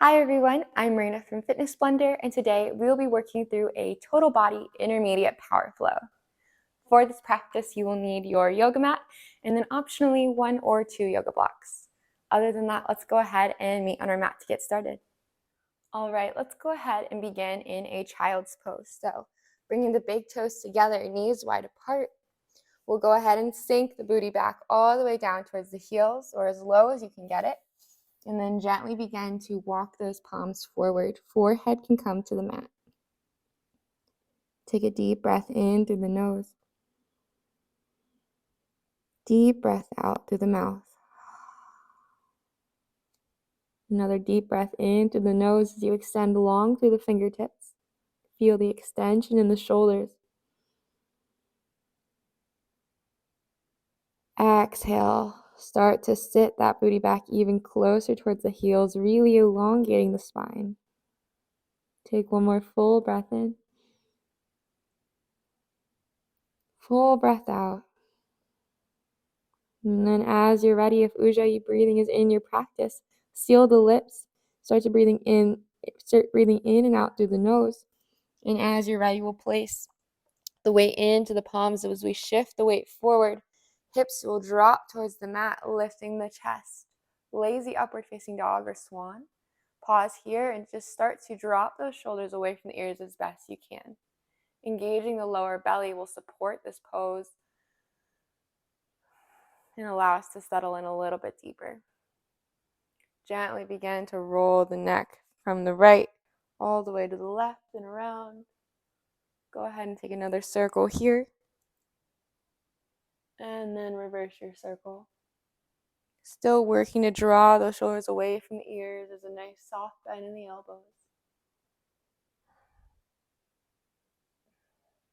Hi everyone, I'm Marina from Fitness Blender, and today we will be working through a total body intermediate power flow. For this practice, you will need your yoga mat and then optionally 1 or 2 yoga blocks. Other than that, let's go ahead and meet on our mat to get started. All right, let's go ahead and begin in a child's pose. So bringing the big toes together, knees wide apart. We'll go ahead and sink the booty back all the way down towards the heels or as low as you can get it. And then gently begin to walk those palms forward. Forehead can come to the mat. Take a deep breath in through the nose. Deep breath out through the mouth. Another deep breath in through the nose as you extend long through the fingertips. Feel the extension in the shoulders. Exhale. Start to sit that booty back even closer towards the heels, really elongating the spine. Take one more full breath in. Full breath out. And then as you're ready, if Ujjayi breathing is in your practice, seal the lips. Start breathing in and out through the nose. And as you're ready, we'll place the weight into the palms as we shift the weight forward. Hips will drop towards the mat, lifting the chest. Lazy upward facing dog or swan. Pause here and just start to drop those shoulders away from the ears as best you can. Engaging the lower belly will support this pose and allow us to settle in a little bit deeper. Gently begin to roll the neck from the right all the way to the left and around. Go ahead and take another circle here. And then reverse your circle. Still working to draw those shoulders away from the ears. There's a nice soft bend in the elbows.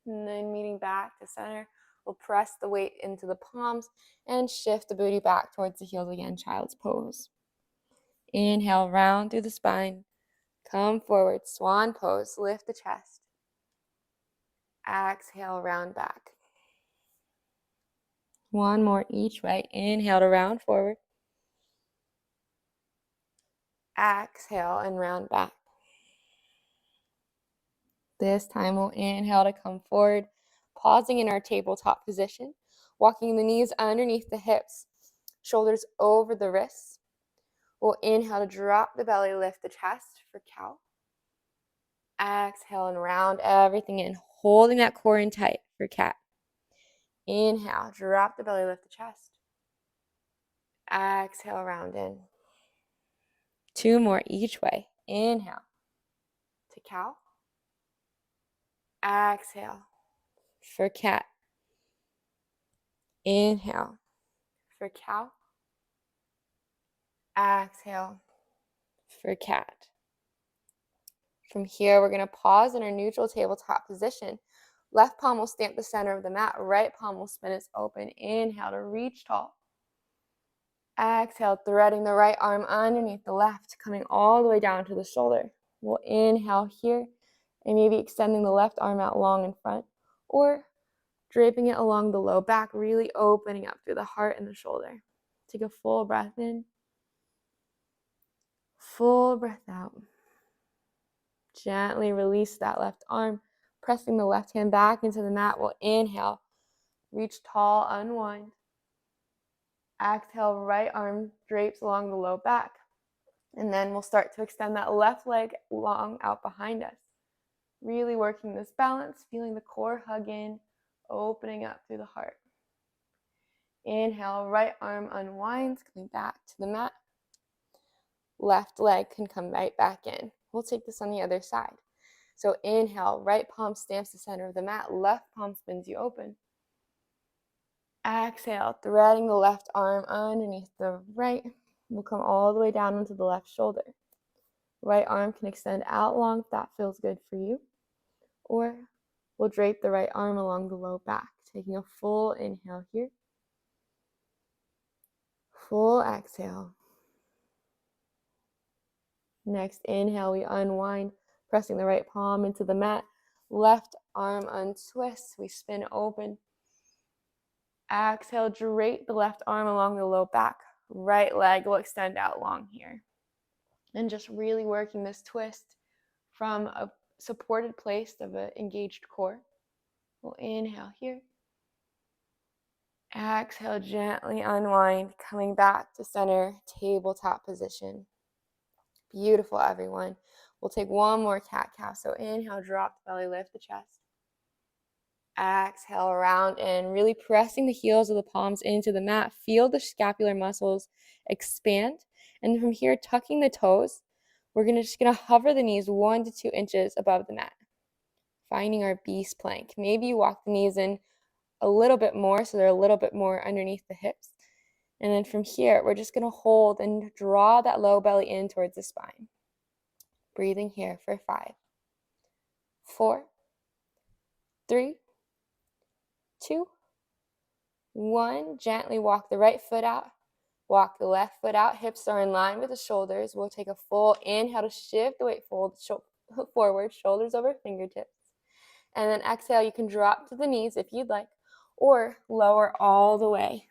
And then meeting back to center, we'll press the weight into the palms and shift the booty back towards the heels again, child's pose. Inhale, round through the spine. Come forward, swan pose, lift the chest. Exhale, round back. One more each way. Inhale to round forward. Exhale and round back. This time we'll inhale to come forward, pausing in our tabletop position, walking the knees underneath the hips, shoulders over the wrists. We'll inhale to drop the belly, lift the chest for cow. Exhale and round everything in, holding that core in tight for cat. Inhale, drop the belly, lift the chest. Exhale, round in. 2 more each way. Inhale to cow. Exhale for cat. Inhale for cow. Exhale for cat. From here, we're going to pause in our neutral tabletop position. Left palm will stamp the center of the mat. Right palm will spin us open. Inhale to reach tall. Exhale, threading the right arm underneath the left, coming all the way down to the shoulder. We'll inhale here and maybe extending the left arm out long in front or draping it along the low back, really opening up through the heart and the shoulder. Take a full breath in. Full breath out. Gently release that left arm, pressing the left hand back into the mat. We'll inhale, reach tall, unwind. Exhale, right arm drapes along the low back. And then we'll start to extend that left leg long out behind us. Really working this balance, feeling the core hug in, opening up through the heart. Inhale, right arm unwinds, coming back to the mat. Left leg can come right back in. We'll take this on the other side. So inhale, right palm stamps the center of the mat, left palm spins you open. Exhale, threading the left arm underneath the right. We'll come all the way down into the left shoulder. Right arm can extend out long if that feels good for you. Or we'll drape the right arm along the low back, taking a full inhale here. Full exhale. Next inhale, we unwind, pressing the right palm into the mat. Left arm untwists, we spin open. Exhale, drape the left arm along the low back. Right leg will extend out long here. And just really working this twist from a supported place of an engaged core. We'll inhale here. Exhale, gently unwind, coming back to center, tabletop position. Beautiful, everyone. We'll take one more cat-cow. So inhale, drop the belly, lift the chest. Exhale, round in, really pressing the heels of the palms into the mat. Feel the scapular muscles expand. And from here, tucking the toes, we're just gonna hover the knees 1 to 2 inches above the mat. Finding our beast plank. Maybe you walk the knees in a little bit more so they're a little bit more underneath the hips. And then from here, we're just gonna hold and draw that low belly in towards the spine. Breathing here for 5, 4, 3, 2, 1. Gently walk the right foot out. Walk the left foot out. Hips are in line with the shoulders. We'll take a full inhale to shift the weight forward, shoulders over fingertips. And then exhale, you can drop to the knees if you'd like, or lower all the way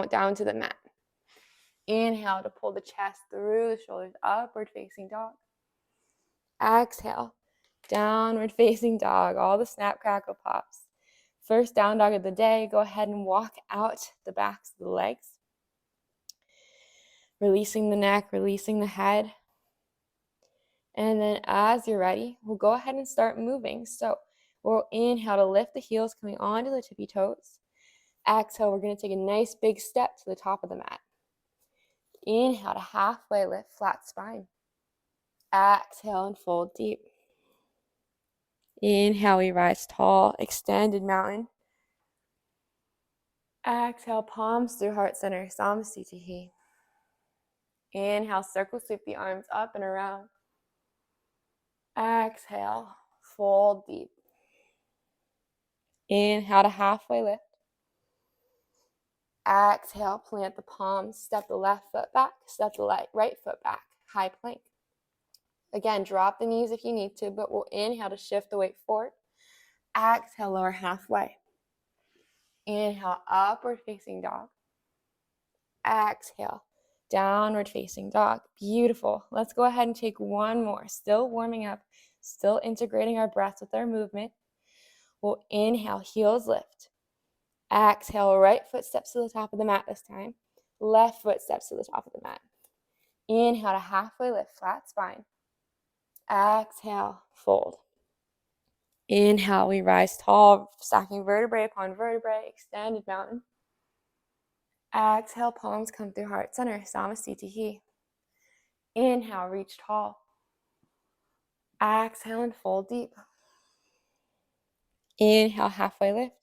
down to the mat. Inhale to pull the chest through the shoulders, upward facing dog. Exhale, downward facing dog, all the snap, crackle, pops. First down dog of the day, go ahead and walk out the backs of the legs. Releasing the neck, releasing the head. And then as you're ready, we'll go ahead and start moving. So we'll inhale to lift the heels coming onto the tippy toes. Exhale, we're going to take a nice big step to the top of the mat. Inhale to halfway lift, flat spine. Exhale and fold deep. Inhale, we rise tall, extended mountain. Exhale, palms through heart center, salutation. Inhale, circle sweep the arms up and around. Exhale, fold deep. Inhale to halfway lift. Exhale, plant the palms, step the left foot back, step the right foot back, high plank. Again, drop the knees if you need to, but we'll inhale to shift the weight forward. Exhale, lower halfway. Inhale, upward facing dog. Exhale, downward facing dog. Beautiful. Let's go ahead and take one more. Still warming up, still integrating our breaths with our movement. We'll inhale, heels lift. Exhale, right foot steps to the top of the mat this time. Left foot steps to the top of the mat. Inhale to halfway lift, flat spine. Exhale, fold. Inhale, we rise tall, stacking vertebrae upon vertebrae, extended mountain. Exhale, palms come through heart center, salutation. Inhale, reach tall. Exhale and fold deep. Inhale, halfway lift.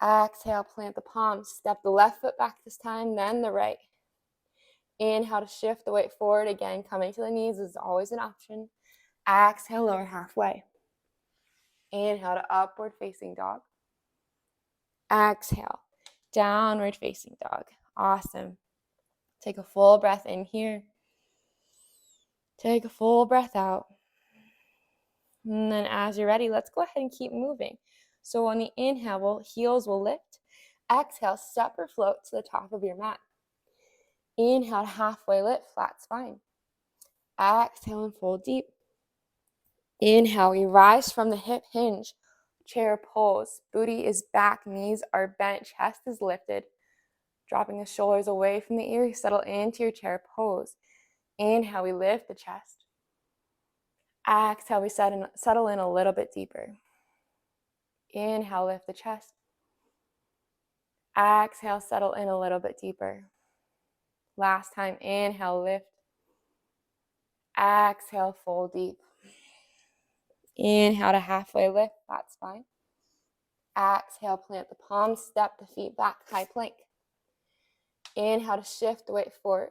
Exhale, plant the palms, step the left foot back this time, then the right. Inhale to shift the weight forward. Again, coming to the knees is always an option. Exhale, lower halfway. Inhale to upward facing dog. Exhale, downward facing dog. Awesome. Take a full breath in here. Take a full breath out. And then as you're ready, let's go ahead and keep moving. So on the inhale, heels will lift. Exhale, step or float to the top of your mat. Inhale, halfway lift, flat spine. Exhale and fold deep. Inhale, we rise from the hip hinge. Chair pose. Booty is back, knees are bent, chest is lifted. Dropping the shoulders away from the ears, settle into your chair pose. Inhale, we lift the chest. Exhale, we settle in a little bit deeper. Inhale, lift the chest. Exhale, settle in a little bit deeper. Last time, inhale, lift. Exhale, fold deep. Inhale to halfway lift, flat spine. Exhale, plant the palms, step the feet back, high plank. Inhale to shift the weight forward.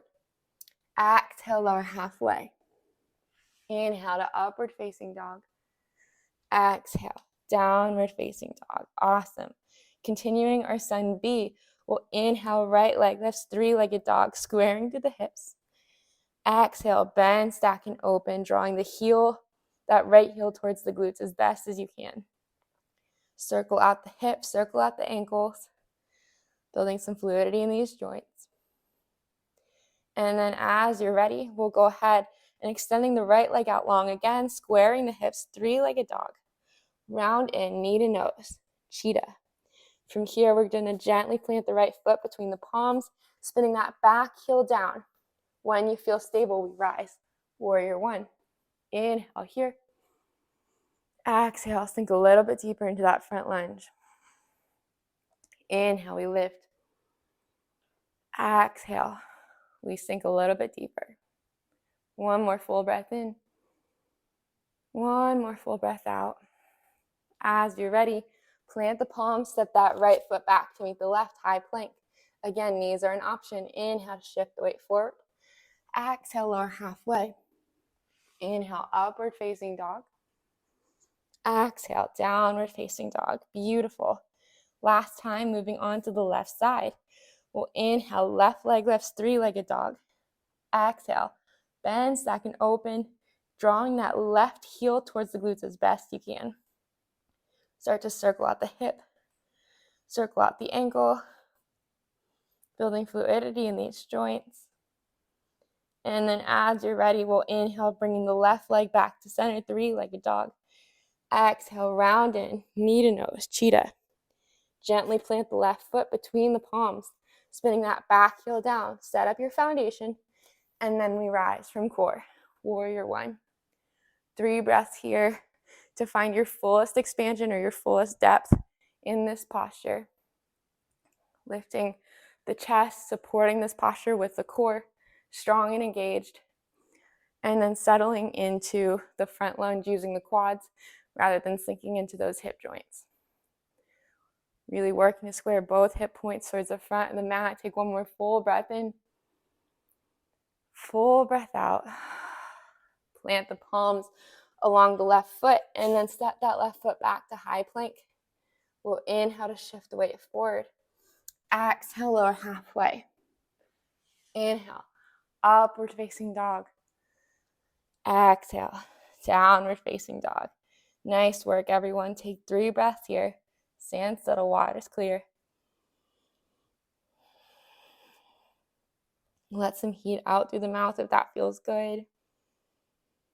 Exhale, lower halfway. Inhale to upward facing dog. Exhale, downward facing dog. Awesome. Continuing our sun B, we'll inhale, right leg lifts, three-legged dog, squaring to the hips. Exhale, bend, stack, and open, drawing the heel, that right heel towards the glutes as best as you can. Circle out the hips, circle out the ankles, building some fluidity in these joints. And then as you're ready, we'll go ahead and extending the right leg out long again, squaring the hips, three-legged dog. Round in, knee to nose, cheetah. From here, we're going to gently plant the right foot between the palms, spinning that back heel down. When you feel stable, we rise. Warrior one. Inhale here. Exhale, sink a little bit deeper into that front lunge. Inhale, we lift. Exhale, we sink a little bit deeper. One more full breath in. One more full breath out. As you're ready, plant the palms, step that right foot back to meet the left, high plank. Again, knees are an option. Inhale, shift the weight forward. Exhale, lower halfway. Inhale, upward facing dog. Exhale, downward facing dog. Beautiful. Last time, moving on to the left side. We'll inhale, left leg lifts, three-legged dog. Exhale, bend, stack, and open, drawing that left heel towards the glutes as best you can. Start to circle out the hip, circle out the ankle, building fluidity in these joints. And then as you're ready, we'll inhale, bringing the left leg back to center, three-legged dog. Exhale, round in, knee to nose, cheetah. Gently plant the left foot between the palms, spinning that back heel down. Set up your foundation, and then we rise from core. Warrior one. 3 breaths here to find your fullest expansion or your fullest depth in this posture. Lifting the chest, supporting this posture with the core, strong and engaged. And then settling into the front lunge using the quads rather than sinking into those hip joints. Really working to square both hip points towards the front of the mat. Take one more full breath in. Full breath out. Plant the palms along the left foot and then step that left foot back to high plank. We'll inhale to shift the weight forward. Exhale, lower halfway. Inhale, upward facing dog. Exhale, downward facing dog. Nice work, everyone. Take 3 breaths here. Stand still, water's clear. Let some heat out through the mouth if that feels good.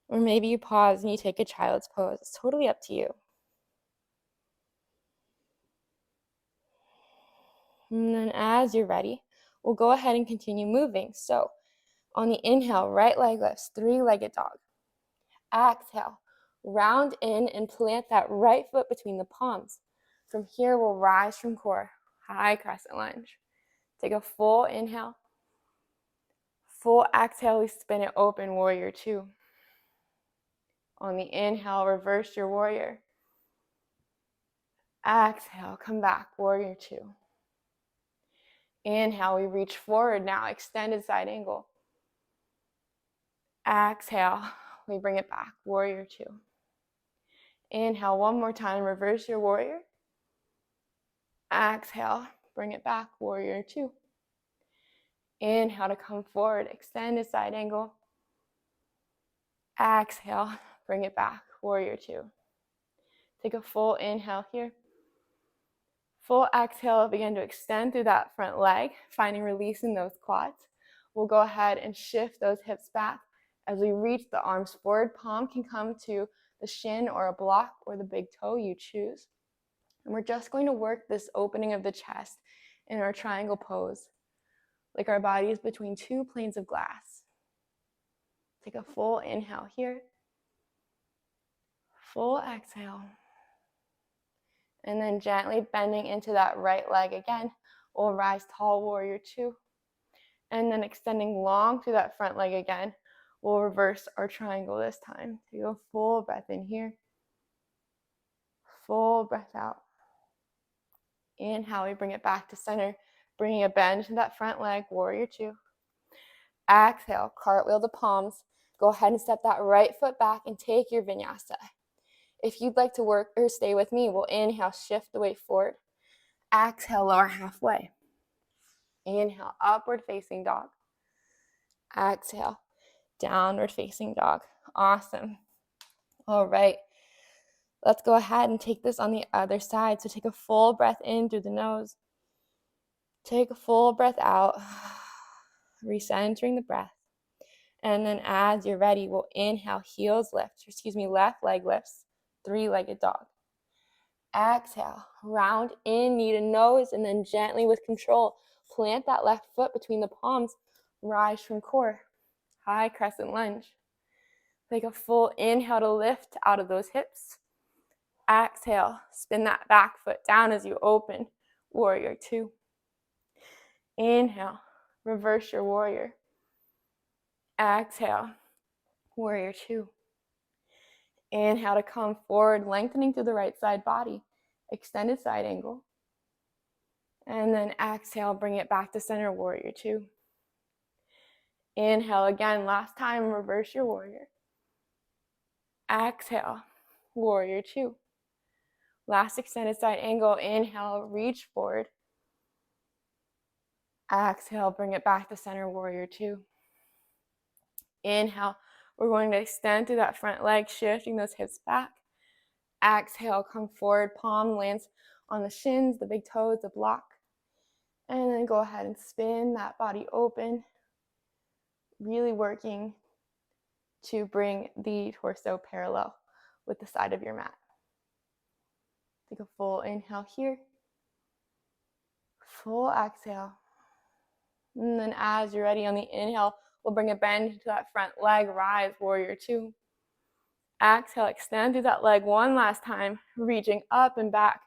Or maybe you pause and you take a child's pose. It's totally up to you. And then as you're ready, we'll go ahead and continue moving. So on the inhale, right leg lifts, three-legged dog. Exhale, round in and plant that right foot between the palms. From here, we'll rise from core, high crescent lunge. Take a full inhale. Full exhale, we spin it open, warrior two. On the inhale, reverse your warrior. Exhale, come back, warrior two. Inhale, we reach forward now, extended side angle. Exhale, we bring it back, warrior two. Inhale, one more time, reverse your warrior. Exhale, bring it back, warrior two. Inhale to come forward, extended side angle. Exhale, bring it back, warrior two. Take a full inhale here. Full exhale, begin to extend through that front leg, finding release in those quads. We'll go ahead and shift those hips back as we reach the arms forward. Palm can come to the shin or a block or the big toe, you choose. And we're just going to work this opening of the chest in our triangle pose, like our body is between 2 planes of glass. Take a full inhale here. Full exhale. And then gently bending into that right leg again. We'll rise tall, warrior two. And then extending long through that front leg again. We'll reverse our triangle this time. Take a full breath in here. Full breath out. Inhale, we bring it back to center. Bringing a bend to that front leg, warrior two. Exhale, cartwheel the palms. Go ahead and step that right foot back and take your vinyasa. If you'd like to work or stay with me, we'll inhale, shift the weight forward. Exhale, lower halfway. Inhale, upward facing dog. Exhale, downward facing dog. Awesome. All right. Let's go ahead and take this on the other side. So take a full breath in through the nose. Take a full breath out. recentering the breath. And then as you're ready, we'll inhale, left leg lifts, three-legged dog. Exhale, round in, knee to nose, and then gently with control, plant that left foot between the palms, rise from core, high crescent lunge. Take a full inhale to lift out of those hips. Exhale, spin that back foot down as you open, warrior two. Inhale, reverse your warrior. Exhale, warrior two. Inhale to come forward, lengthening through the right side body, extended side angle. And then exhale, bring it back to center, warrior two. Inhale again, last time, reverse your warrior. Exhale, warrior two. Last extended side angle, inhale, reach forward. Exhale, bring it back to center, warrior two. Inhale, we're going to extend through that front leg, shifting those hips back. Exhale, come forward, palm lands on the shins, the big toes, the block. And then go ahead and spin that body open, really working to bring the torso parallel with the side of your mat. Take a full inhale here, full exhale. And then as you're ready on the inhale, we'll bring a bend to that front leg, rise, warrior two. Exhale, extend through that leg one last time, reaching up and back.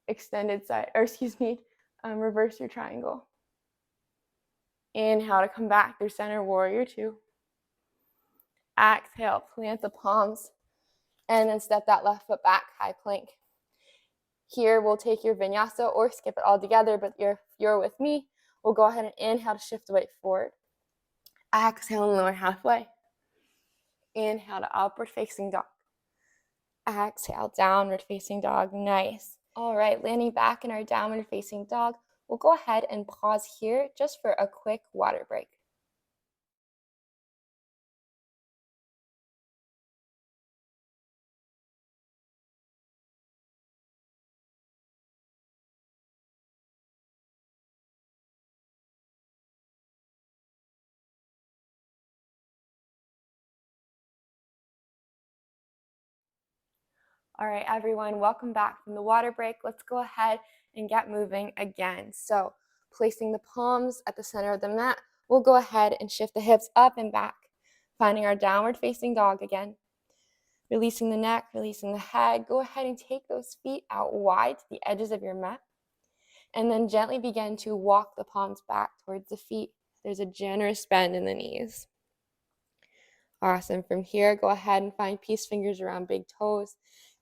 Extended side, reverse your triangle. Inhale to come back through center, warrior two. Exhale, plant the palms, and then step that left foot back, high plank. Here, we'll take your vinyasa or skip it all together, but if you're with me, we'll go ahead and inhale to shift the weight forward. Exhale and lower halfway. Inhale to upward facing dog. Exhale, downward facing dog. Nice. All right, landing back in our downward facing dog, we'll go ahead and pause here just for a quick water break. All right, everyone, welcome back from the water break. Let's go ahead and get moving again. So placing the palms at the center of the mat, we'll go ahead and shift the hips up and back, finding our downward facing dog again. Releasing the neck, releasing the head. Go ahead and take those feet out wide to the edges of your mat. And then gently begin to walk the palms back towards the feet. There's a generous bend in the knees. Awesome. From here, go ahead and find peace fingers around big toes.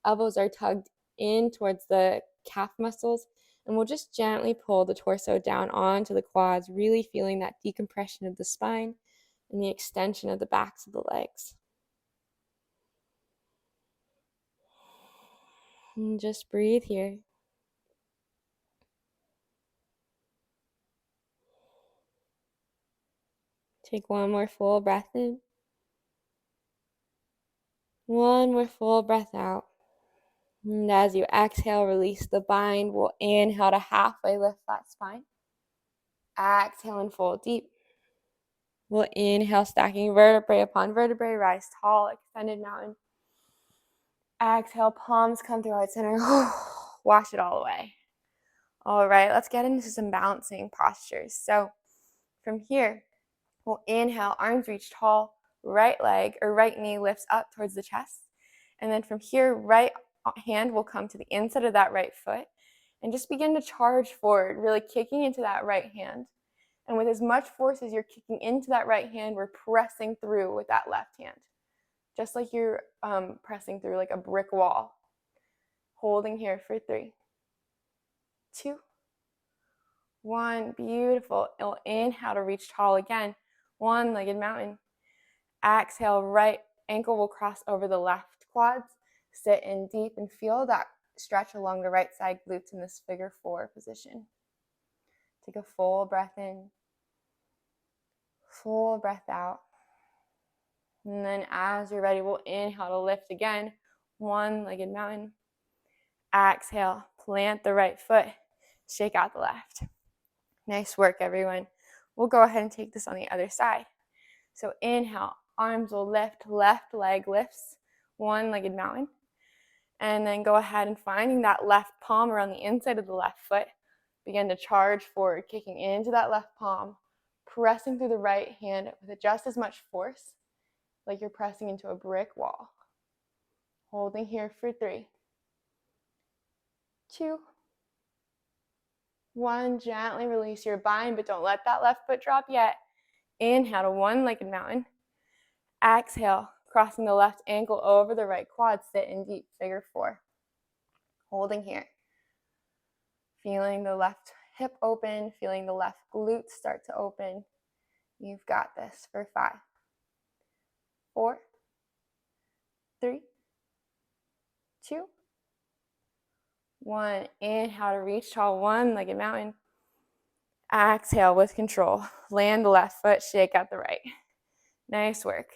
Elbows are tugged in towards the calf muscles. And we'll just gently pull the torso down onto the quads, really feeling that decompression of the spine and the extension of the backs of the legs. And just breathe here. Take one more full breath in. One more full breath out. And as you exhale, release the bind. We'll inhale to halfway lift that spine. Exhale and fold deep. We'll inhale, stacking vertebrae upon vertebrae, rise tall, extended mountain. Exhale, palms come through heart center. Wash it all away. All right, let's get into some balancing postures. So from here, we'll inhale, arms reach tall, right leg or right knee lifts up towards the chest. And then from here, right hand will come to the inside of that right foot and just begin to charge forward, really kicking into that right hand. And with as much force as you're kicking into that right hand, we're pressing through with that left hand. Just like you're pressing through like a brick wall. Holding here for 3, 2, 1. Beautiful. You'll inhale to reach tall again. One-legged mountain. Exhale, right ankle will cross over the left quads. Sit in deep and feel that stretch along the right side glutes in this figure 4 position. Take a full breath in. Full breath out. And then as you're ready, we'll inhale to lift again. One-legged mountain. Exhale, plant the right foot. Shake out the left. Nice work, everyone. We'll go ahead and take this on the other side. So inhale, arms will lift, left leg lifts, one-legged mountain. And then go ahead and finding that left palm around the inside of the left foot. Begin to charge forward, kicking into that left palm, pressing through the right hand with just as much force like you're pressing into a brick wall. Holding here for 3, 2, 1. Gently release your bind, but don't let that left foot drop yet. Inhale to one-legged mountain. Exhale, crossing the left ankle over the right quad, sit in deep figure 4. Holding here. Feeling the left hip open, feeling the left glutes start to open. You've got this for 5, 4, 3, 2, 1. Inhale to reach tall, one-legged mountain. Exhale with control. Land the left foot, shake out the right. Nice work.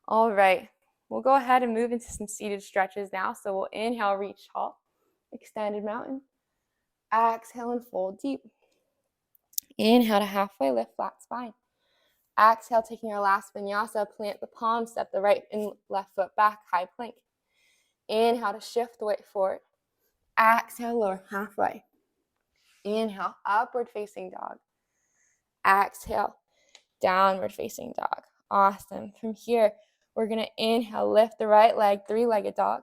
All right, we'll go ahead and move into some seated stretches now. So we'll inhale, reach tall, extended mountain. Exhale and fold deep. Inhale to halfway lift, flat spine. Exhale, taking our last vinyasa, plant the palms, step the right and left foot back, high plank. Inhale to shift the weight forward. Exhale, lower halfway. Inhale, upward facing dog. Exhale, downward facing dog. Awesome. From here, we're going to inhale, lift the right leg, 3-legged dog.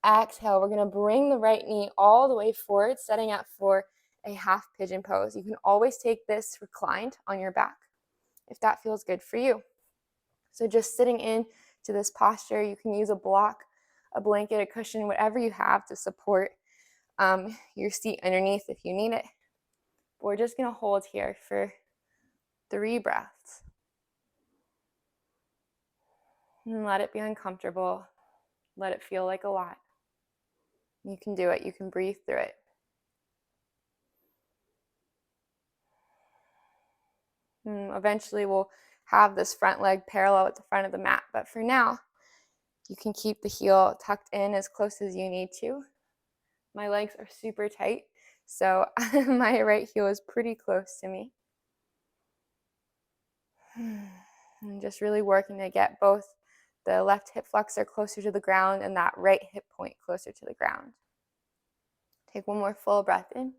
Exhale, we're going to bring the right knee all the way forward, setting up for a half pigeon pose. You can always take this reclined on your back if that feels good for you. So just sitting in to this posture, you can use a block, a blanket, a cushion, whatever you have to support your seat underneath if you need it. But we're just going to hold here for 3 breaths. And let it be uncomfortable. Let it feel like a lot. You can do it. You can breathe through it. And eventually we'll have this front leg parallel with the front of the mat. But for now, you can keep the heel tucked in as close as you need to. My legs are super tight, so my right heel is pretty close to me. And just really working to get both the left hip flexor closer to the ground and that right hip point closer to the ground. Take one more full breath in.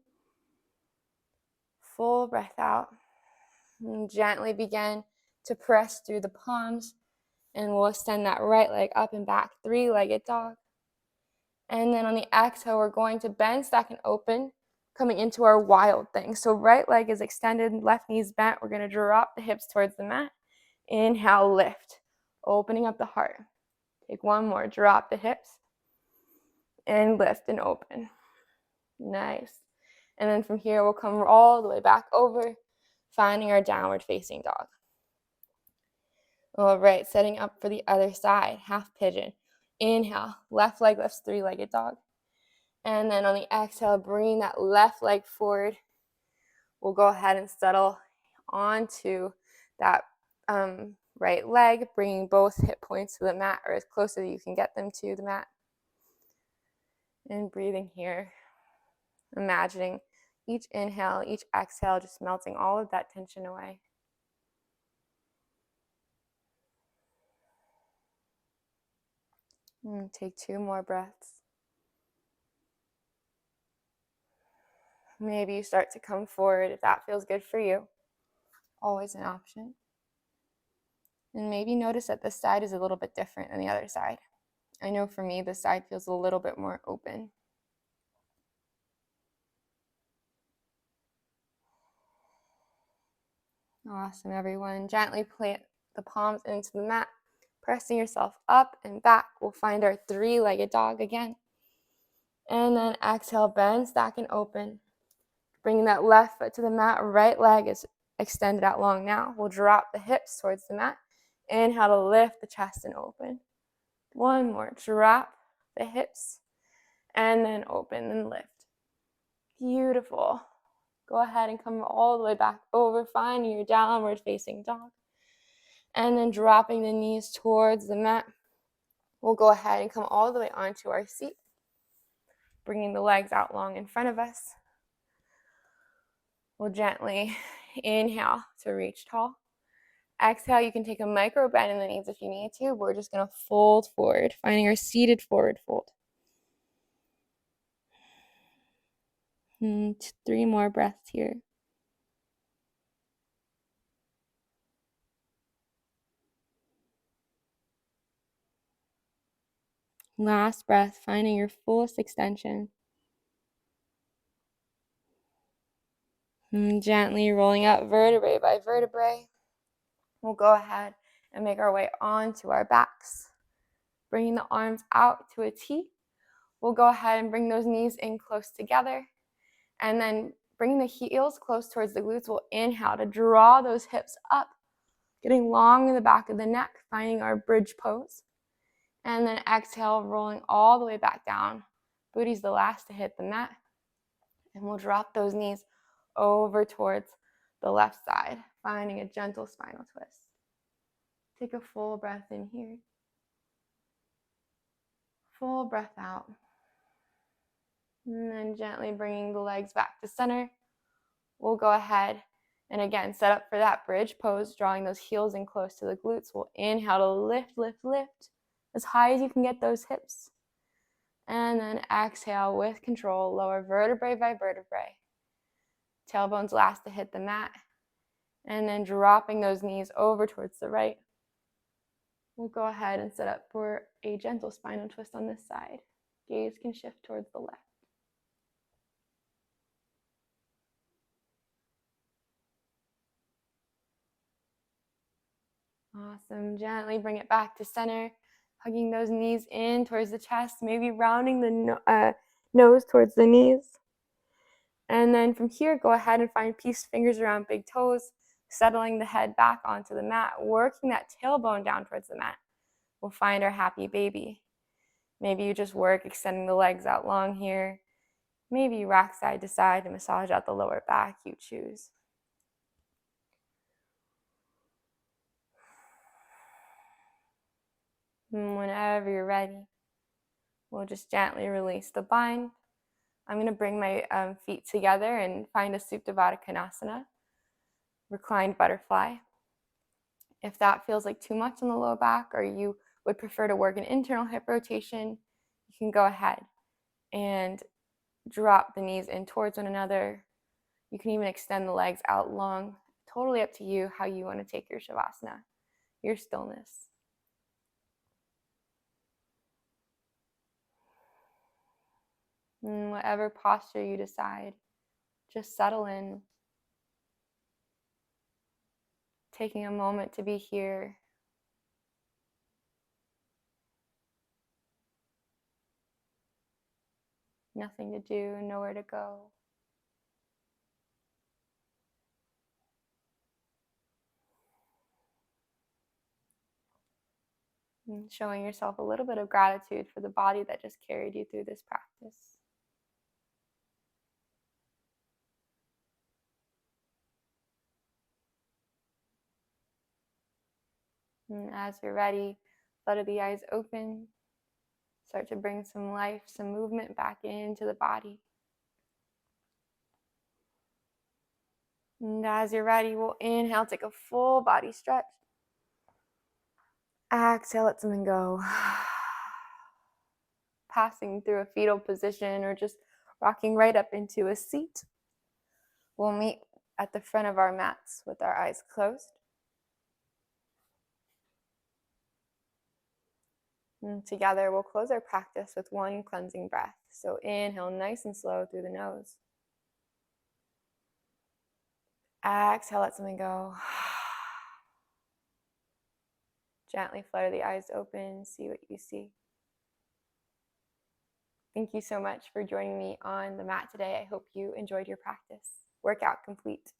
Full breath out. And gently begin to press through the palms. And we'll extend that right leg up and back, 3-legged dog. And then on the exhale, we're going to bend, stack, and open, coming into our wild thing. So right leg is extended, left knee is bent. We're going to drop the hips towards the mat. Inhale, lift, opening up the heart. Take one more, drop the hips, and lift and open. Nice. And then from here, we'll come all the way back over, finding our downward facing dog. All right, setting up for the other side, half pigeon. Inhale, left leg lifts, 3-legged dog. And then on the exhale, bring that left leg forward. We'll go ahead and settle onto that right leg, bringing both hip points to the mat or as close as you can get them to the mat. And breathing here, imagining each inhale, each exhale, just melting all of that tension away. And take 2 more breaths. Maybe you start to come forward if that feels good for you. Always an option. And maybe notice that this side is a little bit different than the other side. I know for me, this side feels a little bit more open. Awesome, everyone. Gently plant the palms into the mat, pressing yourself up and back. We'll find our 3-legged dog again. And then exhale, bend, stack, and open. Bringing that left foot to the mat, right leg is extended out long now. We'll drop the hips towards the mat. Inhale to lift the chest and open. One more, drop the hips, and then open and lift. Beautiful. Go ahead and come all the way back over, finding your downward facing dog. And then dropping the knees towards the mat. We'll go ahead and come all the way onto our seat, bringing the legs out long in front of us. We'll gently inhale to reach tall. Exhale, you can take a micro bend in the knees if you need to. We're just going to fold forward, finding our seated forward fold. 3 more breaths here. Last breath, finding your fullest extension. And gently rolling up vertebrae by vertebrae. We'll go ahead and make our way onto our backs. Bringing the arms out to a T. We'll go ahead and bring those knees in close together. And then bringing the heels close towards the glutes, we'll inhale to draw those hips up, getting long in the back of the neck, finding our bridge pose. And then exhale, rolling all the way back down. Booty's the last to hit the mat. And we'll drop those knees over towards the left side, finding a gentle spinal twist. Take a full breath in here. Full breath out. And then gently bringing the legs back to center. We'll go ahead and again set up for that bridge pose, drawing those heels in close to the glutes. We'll inhale to lift, lift, lift as high as you can get those hips. And then exhale with control, lower vertebrae by vertebrae. Tailbones last to hit the mat. And then dropping those knees over towards the right. We'll go ahead and set up for a gentle spinal twist on this side. Gaze can shift towards the left. Awesome. Gently bring it back to center, hugging those knees in towards the chest, maybe rounding the nose towards the knees. And then from here, go ahead and find peace fingers around big toes, settling the head back onto the mat, working that tailbone down towards the mat. We'll find our happy baby. Maybe you just work extending the legs out long here. Maybe you rock side to side to massage out the lower back, you choose. And whenever you're ready, we'll just gently release the bind. I'm going to bring my feet together and find a Supta Baddha Konasana, reclined butterfly. If that feels like too much on the low back, or you would prefer to work an internal hip rotation, you can go ahead and drop the knees in towards one another. You can even extend the legs out long. Totally up to you how you want to take your shavasana, your stillness. And whatever posture you decide, just settle in. Taking a moment to be here. Nothing to do, nowhere to go. And showing yourself a little bit of gratitude for the body that just carried you through this practice. And as you're ready, flutter the eyes open. Start to bring some life, some movement back into the body. And as you're ready, we'll inhale, take a full body stretch. Exhale, let something go. Passing through a fetal position or just rocking right up into a seat. We'll meet at the front of our mats with our eyes closed. And together, we'll close our practice with one cleansing breath. So inhale nice and slow through the nose. Exhale, let something go. Gently flutter the eyes open, see what you see. Thank you so much for joining me on the mat today. I hope you enjoyed your practice. Workout complete.